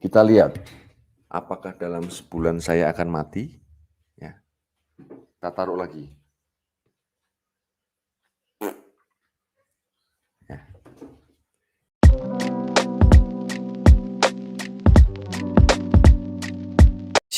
Kita lihat, apakah dalam sebulan saya akan mati? Ya, kita taruh lagi. Ya.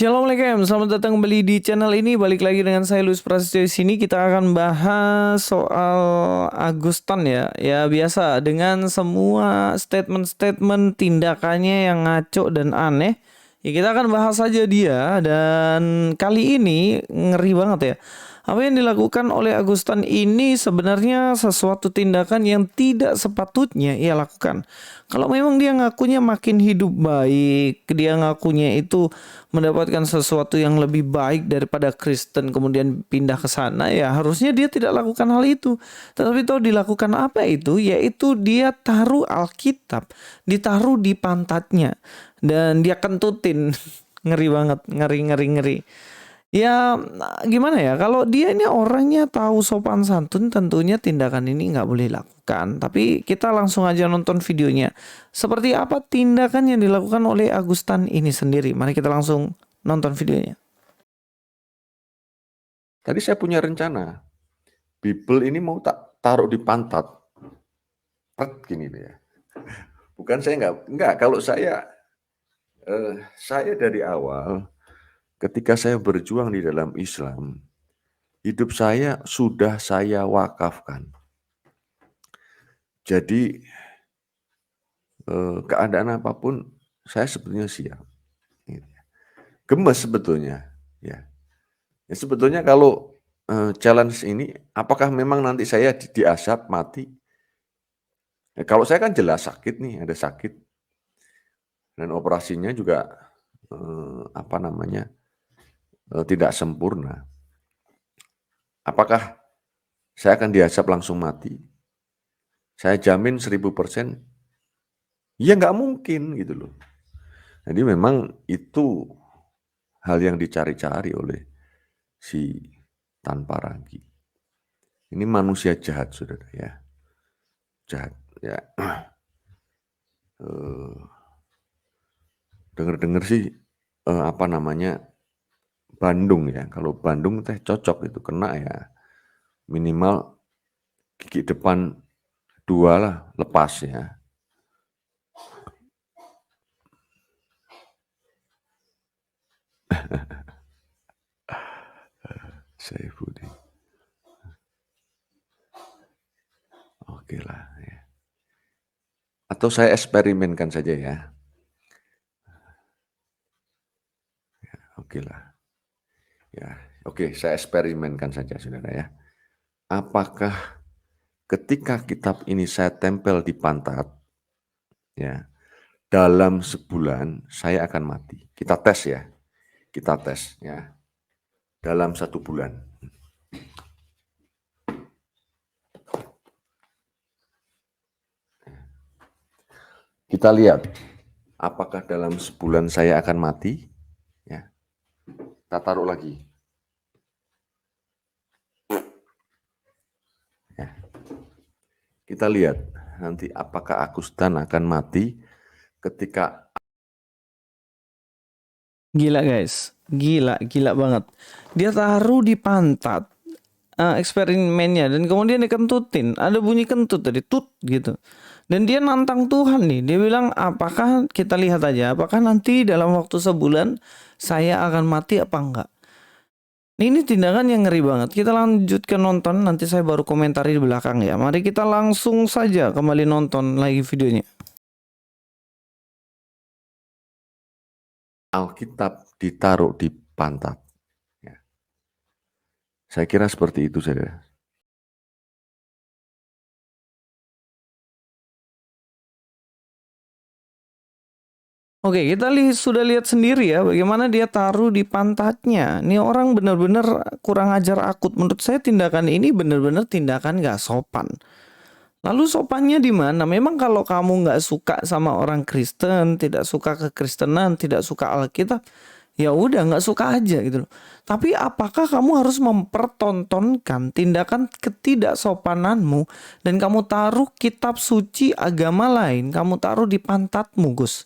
Assalamualaikum, selamat datang kembali di channel ini. Balik lagi dengan saya Luis Prasetyo. Di sini kita akan bahas soal Agustan ya. Ya biasa dengan semua statement-statement tindakannya yang ngaco dan aneh. Ya kita akan bahas saja dia, dan kali ini ngeri banget ya. Apa yang dilakukan oleh Agustan ini sebenarnya sesuatu tindakan yang tidak sepatutnya ia lakukan. Kalau memang dia ngakunya makin hidup baik, dia ngakunya itu mendapatkan sesuatu yang lebih baik daripada Kristen kemudian pindah ke sana, ya harusnya dia tidak lakukan hal itu. Tetapi tahu dilakukan apa itu? Yaitu dia taruh Alkitab, ditaruh di pantatnya dan dia kentutin. Ngeri banget, ngeri. Ya gimana ya, kalau dia ini orangnya tahu sopan santun, tentunya tindakan ini nggak boleh lakukan. Tapi kita langsung aja nonton videonya. Seperti apa tindakan yang dilakukan oleh Agustan ini sendiri. Mari kita langsung nonton videonya. Tadi saya punya rencana, Bible ini mau tak taruh di pantat, gini ya. Bukan saya enggak. Kalau saya dari awal, ketika saya berjuang di dalam Islam, hidup saya sudah saya wakafkan. Jadi keadaan apapun saya sebetulnya siap. Gemes sebetulnya, ya. Ya sebetulnya kalau challenge ini, apakah memang nanti saya diazab mati? Ya, kalau saya kan jelas sakit nih, ada sakit, dan operasinya juga tidak sempurna. Apakah saya akan diazab langsung mati? Saya jamin 1000%, ya nggak mungkin gitu loh. Jadi memang itu hal yang dicari-cari oleh si tanpa ragi. Ini manusia jahat, saudara ya. Jahat ya. Dengar-dengar sih Bandung ya. Kalau Bandung teh cocok itu, kena ya. Minimal gigi depan 2 lah lepas ya. Saifuddin. Oke lah ya. Atau saya eksperimenkan saja ya. Oke lah. Ya, oke, saya eksperimenkan saja saudara ya. Apakah ketika kitab ini saya tempel di pantat, ya, dalam sebulan saya akan mati. Kita tes ya. Kita tes ya. Dalam 1 bulan. Kita lihat, apakah dalam sebulan saya akan mati? Ya. Kita taruh lagi. Ya. Kita lihat nanti apakah Agustan akan mati ketika. Gila guys, gila banget. Dia taruh di pantat eksperimennya, dan kemudian dikentutin. Ada bunyi kentut tadi, tut gitu. Dan dia nantang Tuhan nih. Dia bilang, apakah kita lihat aja, apakah nanti dalam waktu sebulan saya akan mati apa enggak. Ini tindakan yang ngeri banget. Kita lanjutkan nonton, nanti saya baru komentari di belakang ya. Mari kita langsung saja kembali nonton lagi videonya. Alkitab ditaruh di pantat. Ya. Saya kira seperti itu saudara. Oke, kita sudah lihat sendiri ya bagaimana dia taruh di pantatnya. Ini orang benar-benar kurang ajar akut. Menurut saya tindakan ini benar-benar tindakan gak sopan. Lalu sopannya di mana? Memang kalau kamu nggak suka sama orang Kristen, tidak suka kekristenan, tidak suka Alkitab, ya udah nggak suka aja gitu loh. Tapi apakah kamu harus mempertontonkan tindakan ketidaksopananmu dan kamu taruh kitab suci agama lain, kamu taruh di pantatmu, Gus?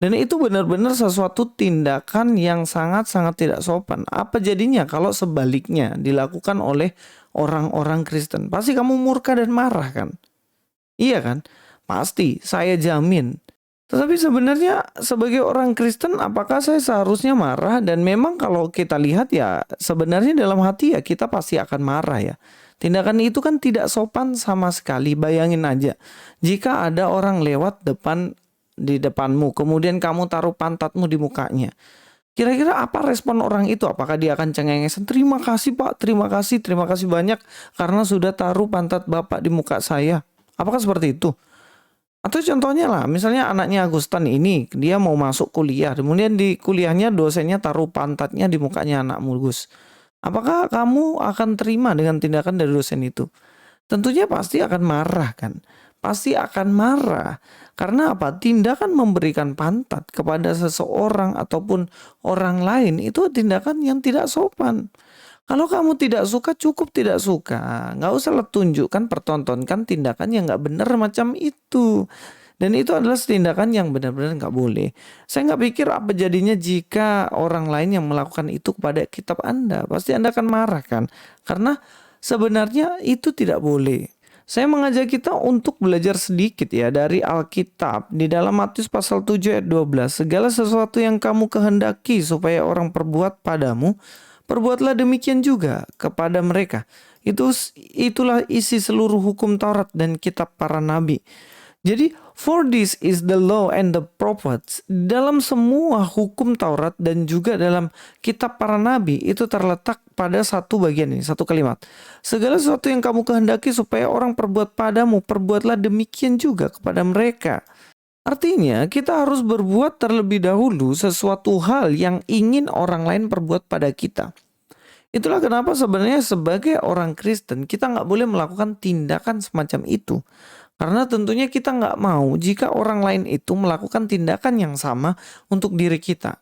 Dan itu benar-benar sesuatu tindakan yang sangat-sangat tidak sopan. Apa jadinya kalau sebaliknya dilakukan oleh orang-orang Kristen? Pasti kamu murka dan marah kan? Iya kan? Pasti, saya jamin. Tetapi sebenarnya sebagai orang Kristen apakah saya seharusnya marah? Dan memang kalau kita lihat ya sebenarnya dalam hati ya kita pasti akan marah ya. Tindakan itu kan tidak sopan sama sekali. Bayangin aja jika ada orang lewat di depanmu kemudian kamu taruh pantatmu di mukanya. Kira-kira apa respon orang itu? Apakah dia akan cengengesan? Terima kasih Pak, terima kasih banyak karena sudah taruh pantat Bapak di muka saya. Apakah seperti itu? Atau contohnya lah, misalnya anaknya Agustan ini, dia mau masuk kuliah, kemudian di kuliahnya dosennya taruh pantatnya di mukanya anakmu, Gus. Apakah kamu akan terima dengan tindakan dari dosen itu? Tentunya pasti akan marah kan? Pasti akan marah. Karena apa? Tindakan memberikan pantat kepada seseorang ataupun orang lain itu tindakan yang tidak sopan. Kalau kamu tidak suka, cukup tidak suka. Nggak usah lah tunjukkan, pertontonkan tindakan yang nggak benar macam itu. Dan itu adalah tindakan yang benar-benar nggak boleh. Saya nggak pikir apa jadinya jika orang lain yang melakukan itu kepada kitab Anda. Pasti Anda akan marah kan? Karena sebenarnya itu tidak boleh. Saya mengajak kita untuk belajar sedikit ya dari Alkitab. Di dalam Matius pasal 7 ayat 12. Segala sesuatu yang kamu kehendaki supaya orang perbuat padamu, perbuatlah demikian juga kepada mereka. Itulah isi seluruh hukum Taurat dan kitab para nabi. Jadi, for this is the law and the prophets. Dalam semua hukum Taurat dan juga dalam kitab para nabi itu terletak pada satu bagian ini, satu kalimat. Segala sesuatu yang kamu kehendaki supaya orang perbuat padamu, perbuatlah demikian juga kepada mereka. Artinya, kita harus berbuat terlebih dahulu sesuatu hal yang ingin orang lain perbuat pada kita. Itulah kenapa sebenarnya sebagai orang Kristen, kita nggak boleh melakukan tindakan semacam itu. Karena tentunya kita nggak mau jika orang lain itu melakukan tindakan yang sama untuk diri kita.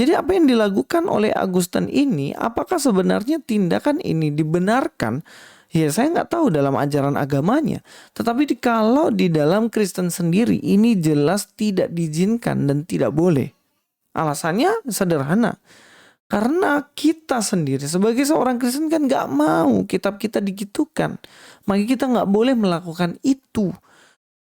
Jadi apa yang dilakukan oleh Agustan ini, apakah sebenarnya tindakan ini dibenarkan? Ya saya nggak tahu dalam ajaran agamanya. Tetapi kalau di dalam Kristen sendiri ini jelas tidak diizinkan dan tidak boleh. Alasannya sederhana. Karena kita sendiri sebagai seorang Kristen kan nggak mau kitab kita digitukan. Maka kita nggak boleh melakukan itu.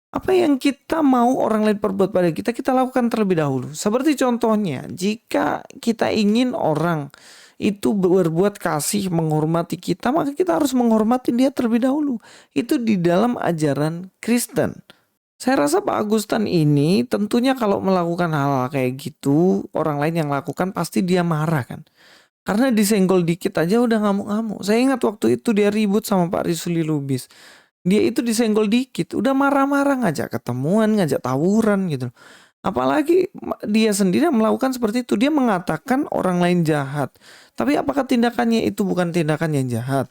Apa yang kita mau orang lain perbuat pada kita, kita lakukan terlebih dahulu. Seperti contohnya, jika kita ingin orang itu berbuat kasih, menghormati kita, maka kita harus menghormati dia terlebih dahulu. Itu di dalam ajaran Kristen. Saya rasa Pak Agustan ini tentunya kalau melakukan hal-hal kayak gitu, orang lain yang lakukan pasti dia marah kan. Karena disenggol dikit aja udah ngamuk-ngamuk. Saya ingat waktu itu dia ribut sama Pak Risuli Lubis. Dia itu disenggol dikit, udah marah-marah ngajak ketemuan, ngajak tawuran gitu. Apalagi dia sendiri melakukan seperti itu. Dia mengatakan orang lain jahat. Tapi apakah tindakannya itu bukan tindakan yang jahat?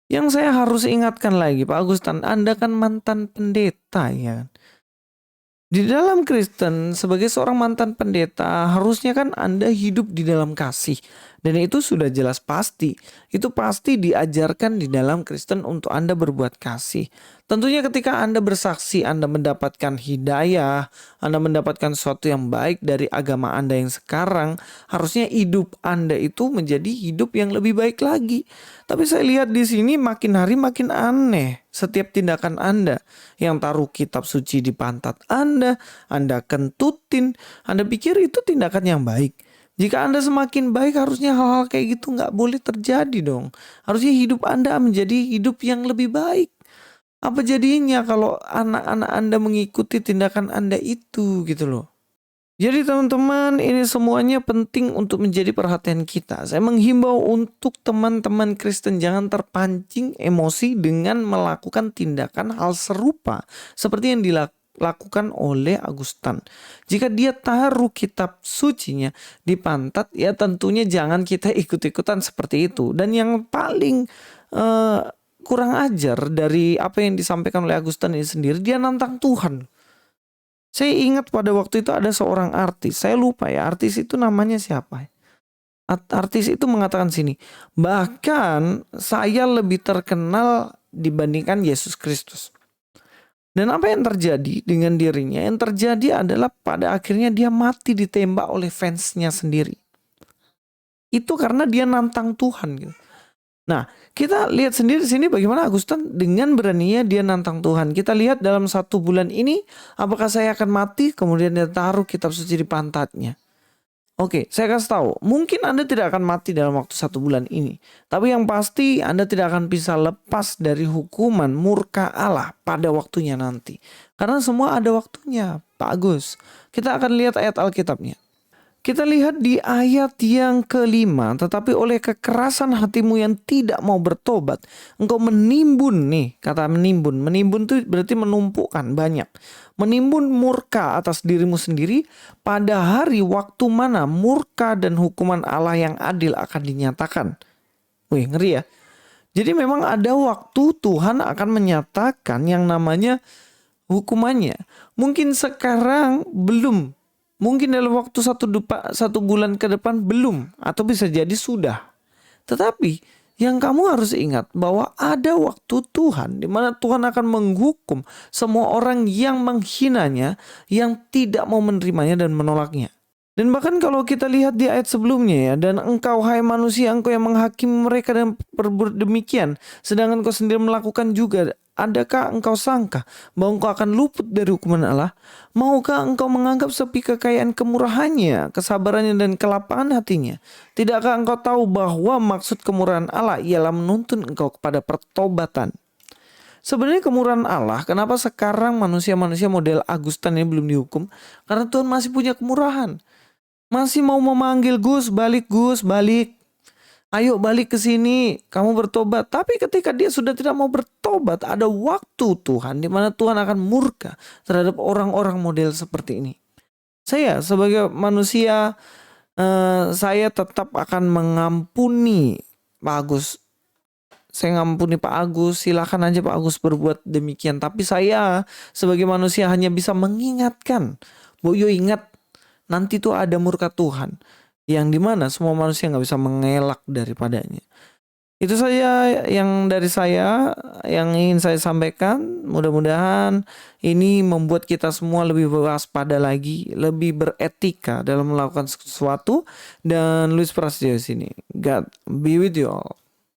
Yang saya harus ingatkan lagi Pak Agustan, Anda kan mantan pendeta ya. Di dalam Kristen, sebagai seorang mantan pendeta, harusnya kan Anda hidup di dalam kasih. Dan itu sudah jelas pasti. Itu pasti diajarkan di dalam Kristen untuk Anda berbuat kasih. Tentunya ketika Anda bersaksi, Anda mendapatkan hidayah, Anda mendapatkan sesuatu yang baik dari agama Anda yang sekarang, harusnya hidup Anda itu menjadi hidup yang lebih baik lagi. Tapi saya lihat di sini makin hari makin aneh setiap tindakan Anda. Yang taruh kitab suci di pantat Anda kentutin, Anda pikir itu tindakan yang baik. Jika Anda semakin baik, harusnya hal-hal kayak gitu nggak boleh terjadi dong. Harusnya hidup Anda menjadi hidup yang lebih baik. Apa jadinya kalau anak-anak Anda mengikuti tindakan Anda itu gitu loh. Jadi teman-teman, ini semuanya penting untuk menjadi perhatian kita. Saya menghimbau untuk teman-teman Kristen jangan terpancing emosi dengan melakukan tindakan hal serupa seperti yang dilakukan oleh Agustan. Jika dia taruh kitab sucinya di pantat, ya tentunya jangan kita ikut-ikutan seperti itu. Dan yang paling kurang ajar dari apa yang disampaikan oleh Agustan ini sendiri, dia nantang Tuhan. Saya ingat pada waktu itu ada seorang artis, saya lupa ya artis itu namanya siapa. Artis itu mengatakan sini, bahkan saya lebih terkenal dibandingkan Yesus Kristus. Dan apa yang terjadi dengan dirinya? Yang terjadi adalah pada akhirnya dia mati ditembak oleh fansnya sendiri. Itu karena dia nantang Tuhan gitu. Nah, kita lihat sendiri di sini bagaimana Agustan dengan beraninya dia nantang Tuhan. Kita lihat dalam 1 bulan ini, apakah saya akan mati? Kemudian dia taruh kitab suci di pantatnya. Oke, saya kasih tahu, mungkin Anda tidak akan mati dalam waktu 1 bulan ini. Tapi yang pasti Anda tidak akan bisa lepas dari hukuman murka Allah pada waktunya nanti. Karena semua ada waktunya, Pak Agus. Kita akan lihat ayat Alkitabnya. Kita lihat di ayat yang ke-5, tetapi oleh kekerasan hatimu yang tidak mau bertobat, engkau menimbun nih, kata menimbun. Menimbun itu berarti menumpukan banyak. Menimbun murka atas dirimu sendiri pada hari waktu mana murka dan hukuman Allah yang adil akan dinyatakan. Wih, ngeri ya. Jadi memang ada waktu Tuhan akan menyatakan yang namanya hukumannya. Mungkin sekarang belum. Mungkin dalam waktu 1 bulan ke depan belum, atau bisa jadi sudah. Tetapi yang kamu harus ingat bahwa ada waktu Tuhan di mana Tuhan akan menghukum semua orang yang menghinanya, yang tidak mau menerimanya dan menolaknya. Dan bahkan kalau kita lihat di ayat sebelumnya ya, dan engkau hai manusia, engkau yang menghakimi mereka dan berbuat demikian, sedangkan kau sendiri melakukan juga. Adakah engkau sangka bahwa engkau akan luput dari hukuman Allah? Maukah engkau menganggap sepi kekayaan kemurahannya, kesabarannya dan kelapangan hatinya? Tidakkah engkau tahu bahwa maksud kemurahan Allah ialah menuntun engkau kepada pertobatan? Sebenarnya kemurahan Allah, kenapa sekarang manusia-manusia model Agustan ini belum dihukum? Karena Tuhan masih punya kemurahan. Masih mau memanggil, Gus, balik. Ayo balik ke sini, kamu bertobat. Tapi ketika dia sudah tidak mau bertobat, ada waktu Tuhan di mana Tuhan akan murka terhadap orang-orang model seperti ini. Saya sebagai manusia, saya tetap akan mengampuni Pak Agus. Saya ngampuni Pak Agus, silakan aja Pak Agus berbuat demikian. Tapi saya sebagai manusia hanya bisa mengingatkan, bahwa yuk ingat, nanti tuh ada murka Tuhan, yang dimana semua manusia nggak bisa mengelak daripadanya. Itu saja yang dari saya, yang ingin saya sampaikan. Mudah-mudahan ini membuat kita semua lebih waspada lagi, lebih beretika dalam melakukan sesuatu. Dan Luis Prasetyo di sini. God be with you all.